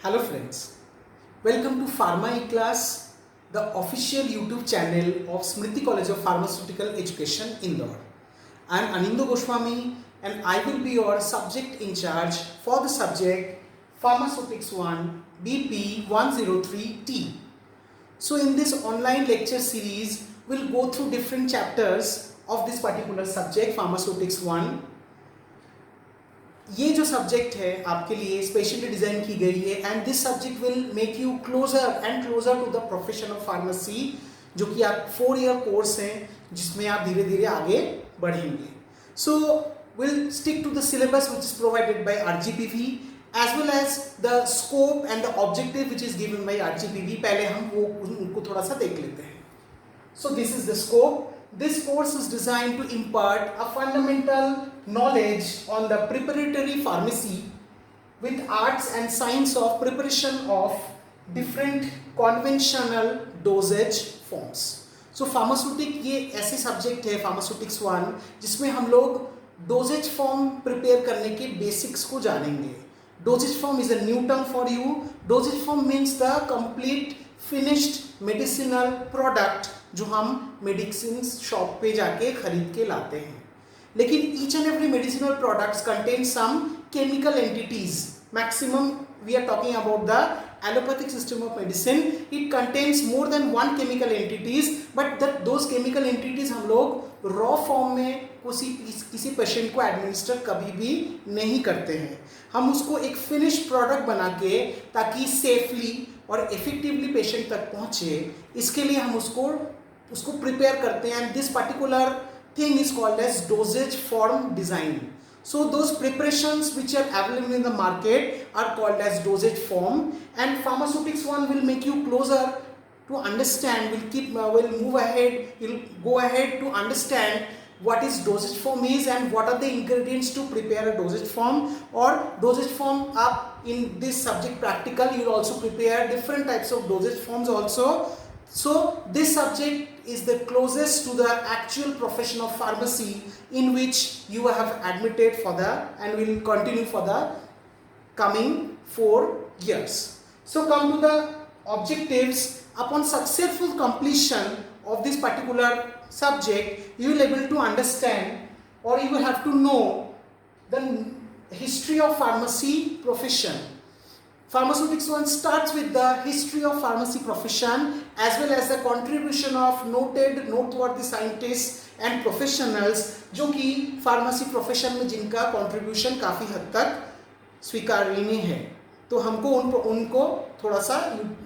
Hello friends, welcome to Pharma E-Class, the official YouTube channel of Smriti College of Pharmaceutical Education, Indore. I am Anindo Goswami and I will be your subject in charge for the subject Pharmaceutics 1 BP 103T. So in this online lecture series, we'll go through different chapters of this particular subject Pharmaceutics 1. ये जो subject है आपके लिए specially design की गई है and this subject will make you closer and closer to the profession of pharmacy, जो कि आप 4 ईयर कोर्स हैं जिसमें आप धीरे धीरे आगे बढ़ेंगे. So will stick to the syllabus which is provided by RGPV as well as the scope and the objective which is given by RGPV. पहले हम वो उनको थोड़ा सा देख लेते हैं. So this is the scope. This course is designed to impart a fundamental knowledge on the preparatory pharmacy with arts and science of preparation of different conventional dosage forms. So pharmaceutic ये ऐसे subject है pharmaceutics 1 जिसमें हम लोग dosage form prepare करने के basics को जानेंगे. Dosage form is a new term for you. Dosage form means the complete finished medicinal product जो हम मेडिसिन शॉप पे जाके खरीद के लाते हैं. लेकिन each and every medicinal products contain some chemical entities. Maximum we are talking about the allopathic system of medicine. It contains more than 1 chemical entities, but those chemical entities हम लोग raw form में किसी patient को administer कभी भी नहीं करते हैं. हम उसको एक फिनिश प्रोडक्ट बना के ताकि सेफली और इफेक्टिवली पेशेंट तक पहुंचे, इसके लिए हम उसको प्रिपेयर करते हैं. And this particular thing is called as dosage form design. So those preparations which are available in the market are called as dosage form, and pharmaceutics 1 will make you closer to understand, will move ahead, will go ahead to understand what is dosage form is and what are the ingredients to prepare a dosage form. Or dosage form up in this subject practical, you will also prepare different types of dosage forms also. So this subject is the closest to the actual profession of pharmacy in which you have admitted for the and will continue for the coming 4 years. So come to the objectives. Upon successful completion of this particular subject, you will able to understand or you will have to know the history of pharmacy profession. Pharmaceutics 1 starts with the history of pharmacy profession as well as the contribution of noteworthy scientists and professionals जो कि pharmacy profession में जिनका contribution काफ़ी हद तक स्वीकार्य है. तो हमको उनको थोड़ा सा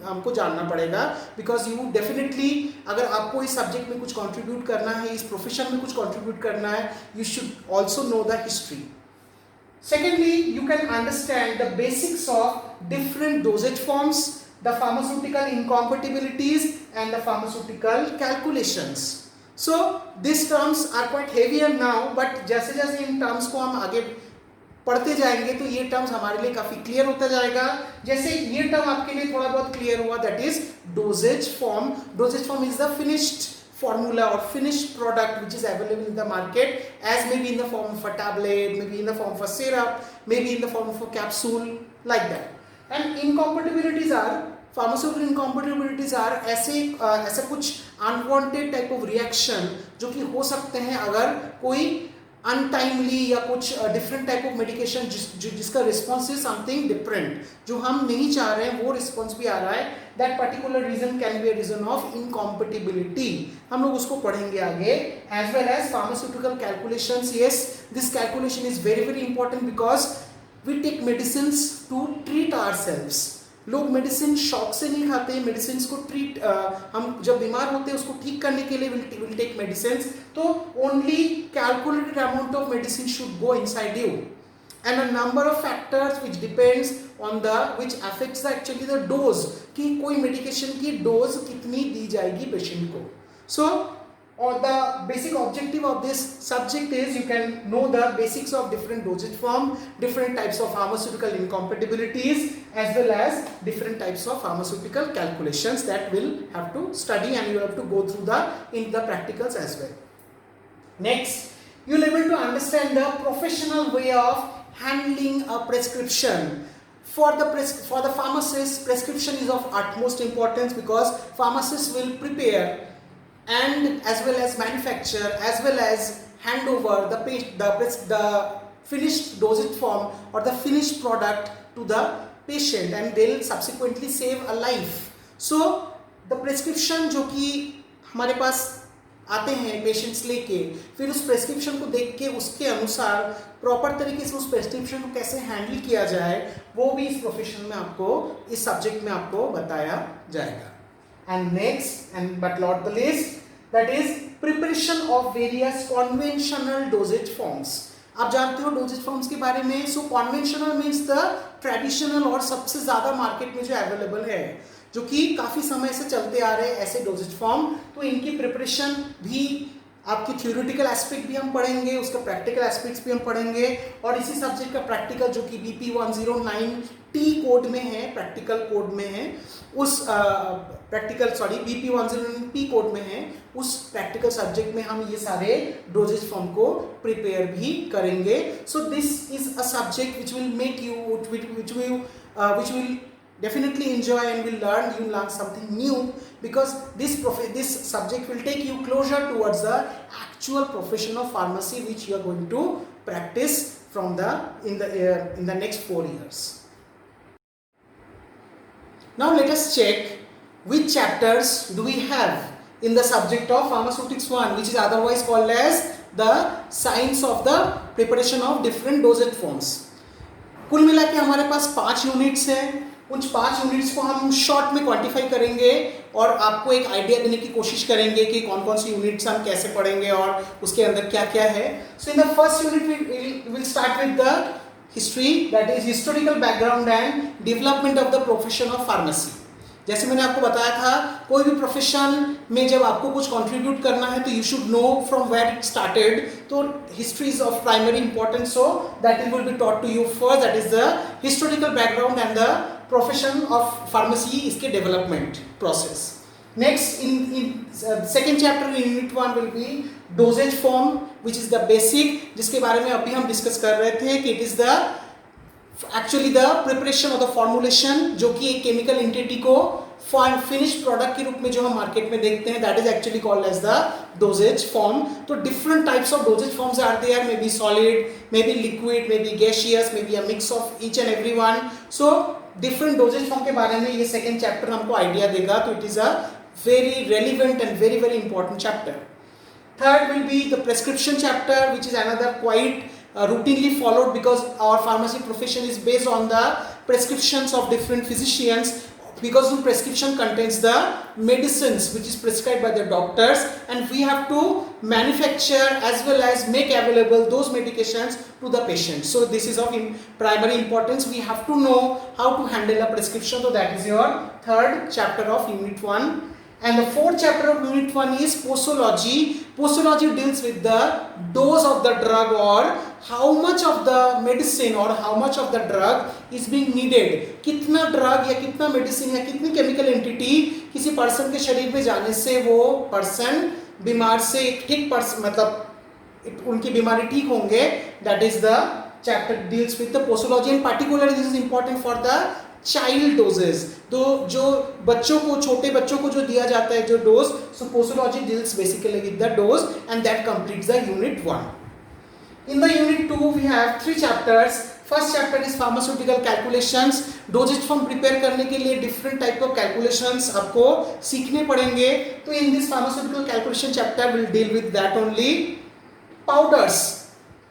हमको जानना पड़ेगा, बिकॉज यू डेफिनेटली अगर आपको इस सब्जेक्ट में कुछ कंट्रीब्यूट करना है, इस प्रोफेशन में कुछ कंट्रीब्यूट करना है, you should also know the history. Secondly, you can understand the basics of different dosage forms, the pharmaceutical incompatibilities and the pharmaceutical calculations. So these terms are quite heavier now, but जैसे जैसे इन terms को हम आगे पढ़ते जाएंगे तो ये terms हमारे लिए काफ़ी clear होता जाएगा. जैसे ये term आपके लिए थोड़ा बहुत clear हुआ, that is dosage form. Dosage form is the finished formula or finished product which is available in the market, as maybe in the form of a tablet, maybe in the form of a syrup, maybe in the form of a capsule, like that. And incompatibilities are, pharmaceutical incompatibilities are ऐसे कुछ unwanted type of reaction जो कि हो सकते हैं अगर कोई untimely या कुछ डिफरेंट टाइप ऑफ मेडिकेशन जिसका रिस्पॉन्स इज समथिंग डिफरेंट, जो हम नहीं चाह रहे हैं वो रिस्पॉन्स भी आ रहा है. That particular reason can be a reason of incompatibility. हम लोग उसको पढ़ेंगे आगे. As well as pharmaceutical calculations. Yes, this calculation is very very important because we take medicines to treat ourselves. लोग मेडिसिन शौक से नहीं खाते, मेडिसिन को ट्रीट हम जब बीमार होते हैं उसको ठीक करने के लिए विल टेक मेडिसिन. तो only calculated amount of medicine should go inside you and a number of factors which depends on the which affects actually the dose, कि कोई मेडिकेशन की डोज कितनी दी जाएगी पेशेंट को. सो or the basic objective of this subject is you can know the basics of different dosage form, different types of pharmaceutical incompatibilities, as well as different types of pharmaceutical calculations that will have to study, and you have to go through the practicals as well. Next, you will able to understand the professional way of handling a prescription. For the pharmacist, prescription is of utmost importance because pharmacists will prepare and as well as manufacture as well as hand over the finished dosage form or the finished product to the patient, and they'll subsequently save a life. So the prescription जो कि हमारे पास आते हैं patients लेके, फिर उस prescription को देख के उसके अनुसार प्रॉपर तरीके से उस प्रेस्क्रिप्शन को कैसे हैंडल किया जाए, वो भी इस प्रोफेशन में आपको, इस सब्जेक्ट में आपको बताया जाएगा. And next and but not the least, that is preparation of various conventional dosage forms. आप जानते हो डोजेज फॉर्म्स के बारे में. So conventional means the traditional और सबसे ज़्यादा मार्केट में जो अवेलेबल है, जो कि काफ़ी समय से चलते आ रहे हैं ऐसे डोजेज फॉर्म. तो इनकी प्रिपरेशन भी, आपकी थ्योरेटिकल एस्पेक्ट भी हम पढ़ेंगे, उसका प्रैक्टिकल एस्पेक्ट्स भी हम पढ़ेंगे. और इसी सब्जेक्ट का प्रैक्टिकल जो कि BP 109T कोड में है, प्रैक्टिकल कोड में है, उस BP 109P कोड में है, उस प्रैक्टिकल सब्जेक्ट में हम ये सारे डोजेज फॉर्म को प्रिपेयर भी करेंगे. So this is a subject which will make you, which will definitely enjoy and will learn something new, because this subject will take you closer towards the actual profession of pharmacy which you are going to practice from in the next 4 years. Now let us check which chapters do we have in the subject of pharmaceutics 1, which is otherwise called as the science of the preparation of different dosage forms. कुल मिला के हमारे पास 5 units हैं. उन 5 units को हम short में quantify करेंगे और आपको एक आइडिया देने की कोशिश करेंगे कि कौन कौन सी यूनिट्स हम कैसे पढ़ेंगे और उसके अंदर क्या क्या है. So in the first unit we will start with the history, that is historical background and development of the profession of pharmacy. जैसे मैंने आपको बताया था, कोई भी प्रोफेशन में जब आपको कुछ कंट्रीब्यूट करना है तो you should know from where it started. तो history is of primary importance, so that will be taught to you first. That is the historical background and the profession of pharmacy, इसके development process. Next in second chapter in unit 1 will be dosage form, which is the basic, जिसके बारे में अभी हम discuss कर रहे थे कि it is the actually the preparation of the formulation, जो कि एक केमिकल एंटिटी को फिनिश्ड प्रोडक्ट के रूप में जो हम मार्केट में देखते हैं, that is actually called as the dosage form. तो different types of dosage forms are there, may be solid, may be liquid, may be gaseous, may be a mix of each and every one. So different dosage form के बारे में ये second chapter हमको idea देगा. तो it is a very relevant and very very important chapter. Third will be the prescription chapter, which is another quite routinely followed because our pharmacy profession is based on the prescriptions of different physicians, because the prescription contains the medicines which is prescribed by the doctors, and we have to manufacture as well as make available those medications to the patient. So this is of primary importance. We have to know how to handle a prescription. So that is your third chapter of unit 1. And the fourth chapter of unit 1 is posology. Posology deals with the dose of the drug, or how much of the medicine or how much of the drug is being needed. कितना drug या कितना medicine या कितनी chemical entity किसी person के शरीर में जाने से वो पर्सन बीमार से ठीक पर्सन, मतलब उनकी बीमारी ठीक होंगे. That is the chapter deals with the posology, and particularly this is important for the child dosage. तो जो बच्चों को, छोटे बच्चों को जो दिया जाता है जो dose, so posology deals basically with the dose, and that completes the unit 1. In the unit 2 we have 3 chapters. First chapter is pharmaceutical calculations. Doses form prepare करने के लिए डिफरेंट टाइप ऑफ कैलकुलेशंस आपको सीखने पड़ेंगे. तो in this pharmaceutical calculation chapter will deal with that only. Powders,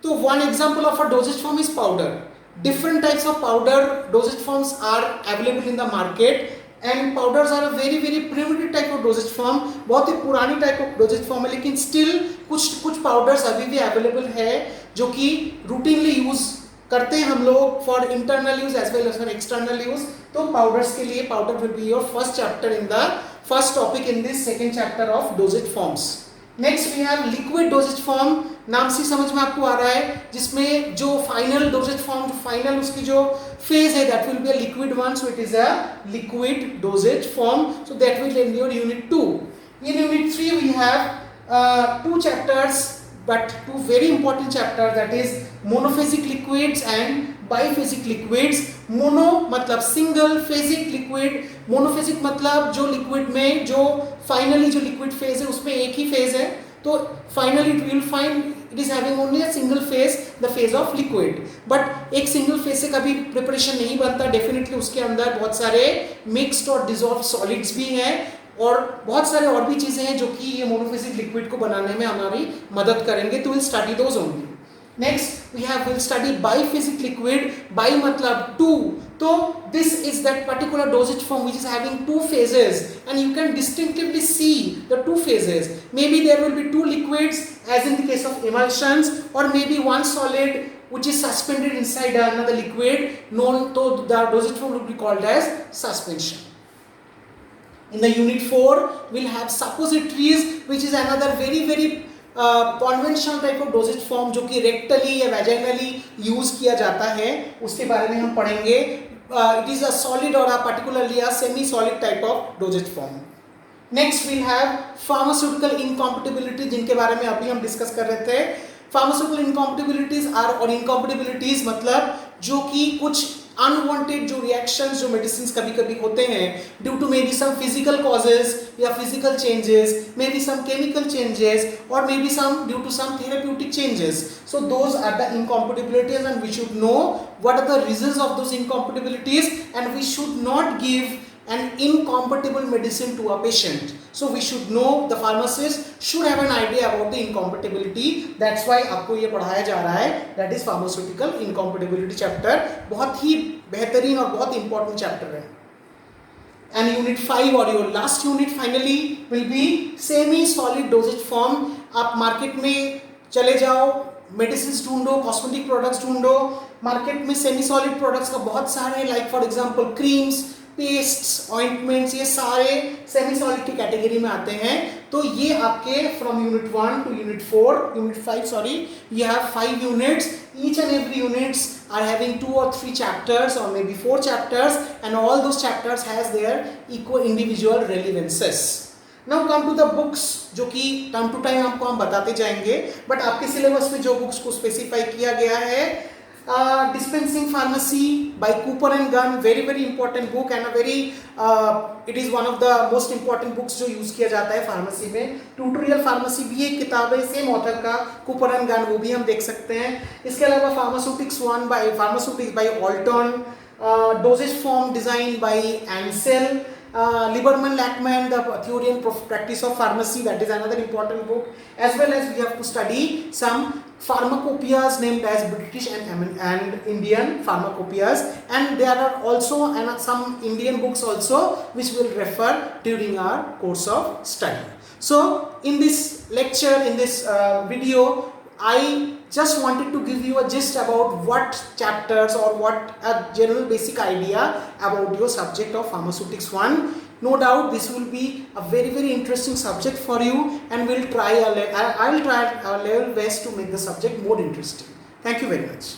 तो one example of a dosage form is powder. Different types of powder dosage forms are available in the market, and powders are a very very primitive type of dosage form. बहुत ही पुरानी type of dosage form है, लेकिन still कुछ powders अभी भी available है जो कि routinely use करते हैं हम लोग for internal use as well as for external use. तो powders के लिए powder will be your first chapter in the first topic in this second chapter of dosage forms. Next we have liquid dosage form. नाम से समझ में आपको आ रहा है, जिसमें जो फाइनल डोजेज फॉर्म, जो फाइनल उसकी जो फेज है, that will be a liquid one. So it is a liquid dosage form. So that will end your unit 2. In unit 3 we have 2 chapters, but 2 very important chapters, that is monophasic liquids and biphasic liquids. Mono मतलब single, phasic liquid, monophasic मतलब जो liquid में जो finally जो liquid phase है उसमें एक ही phase है, तो finally you will find it is having only a single phase, the phase of liquid. But एक सिंगल फेज से कभी प्रिपरेशन नहीं बनता, डेफिनेटली उसके अंदर बहुत सारे मिक्स्ड और डिसॉल्व सॉलिड्स भी हैं और बहुत सारे और भी चीजें हैं जो कि ये मोनोफेजिक लिक्विड को बनाने में हमारी मदद करेंगे, तो will study those only. Next we have will study biphasic liquid. Bi मतलब टू, तो this is that particular dosage form which is having two phases and you can distinctively see the two phases. Maybe there will be two liquids as in the case of emulsions, or maybe one solid which is suspended inside another liquid, known to the dosage form will be called as suspension. In the unit 4 we'll have suppositories, which is another very conventional type of dosage form जो कि रेक्टली या वैजाइनली use किया जाता है, उसके बारे में हम पढ़ेंगे। इट इज अ सॉलिड और particularly a semi solid type of dosage form. Next we'll have pharmaceutical incompatibility, जिनके बारे में अभी हम डिस्कस कर रहे थे। फार्मास्यूटिकल इनकॉम्पेटिबिलिटीज आर, और इनकॉम्पेटिबिलिटीज मतलब जो कि कुछ अनवांटेड जो रिएक्शंस जो मेडिसिन कभी कभी होते हैं due to may be some physical causes या physical changes, may be some chemical changes, और may be some due to some therapeutic changes. So those are the incompatibilities and we should know what are the reasons of those incompatibilities and we should not give an incompatible medicine to a patient. So we should know, the pharmacist should have an idea about the incompatibility. That's why आपको ये पढ़ाया जा रहा है, that is pharmaceutical incompatibility chapter। बहुत ही बेहतरीन और बहुत important chapter है। And unit 5 और your last unit finally will be semi solid dosage form। आप मार्केट में चले जाओ, मेडिसिन ढूंढो, कॉस्मेटिक प्रोडक्ट्स ढूंढो, मार्केट में सेमी सॉलिड प्रोडक्ट्स का बहुत सारे, like for example creams, pests, ointments, ये सारे सेमी सॉलिड की कैटेगरी में आते हैं। तो ये आपके from unit 1 to unit 5 sorry, you have 5 units. Each and every units are having 2 or 3 chapters or maybe 4 chapters, and all those chapters has their equal individual relevances. Now come to the books, जो कि time to time आपको हम बताते जाएंगे, but आपके syllabus में जो books को स्पेसिफाई किया गया है, Dispensing Pharmacy by Cooper and Gunn, very important book and a very it is one of the most important books जो यूज किया जाता है फार्मेसी में। ट्यूटोरियल फार्मेसी भी एक किताब है सेम ऑथर का, Cooper and Gunn, वो भी हम देख सकते हैं। इसके अलावा Pharmaceutics by Alton, Dosage Form Design by Ansel, Lieberman Lackman, the Theory and Practice of Pharmacy, that is another important book, as well as we have to study some pharmacopoeias named as British and Indian pharmacopoeias, and there are also some Indian books also which will refer during our course of study. So in this lecture, in this video, I just wanted to give you a gist about what chapters or what a general basic idea about your subject of Pharmaceutics 1. No doubt this will be a very interesting subject for you, and I will try our level best to make the subject more interesting. Thank you very much.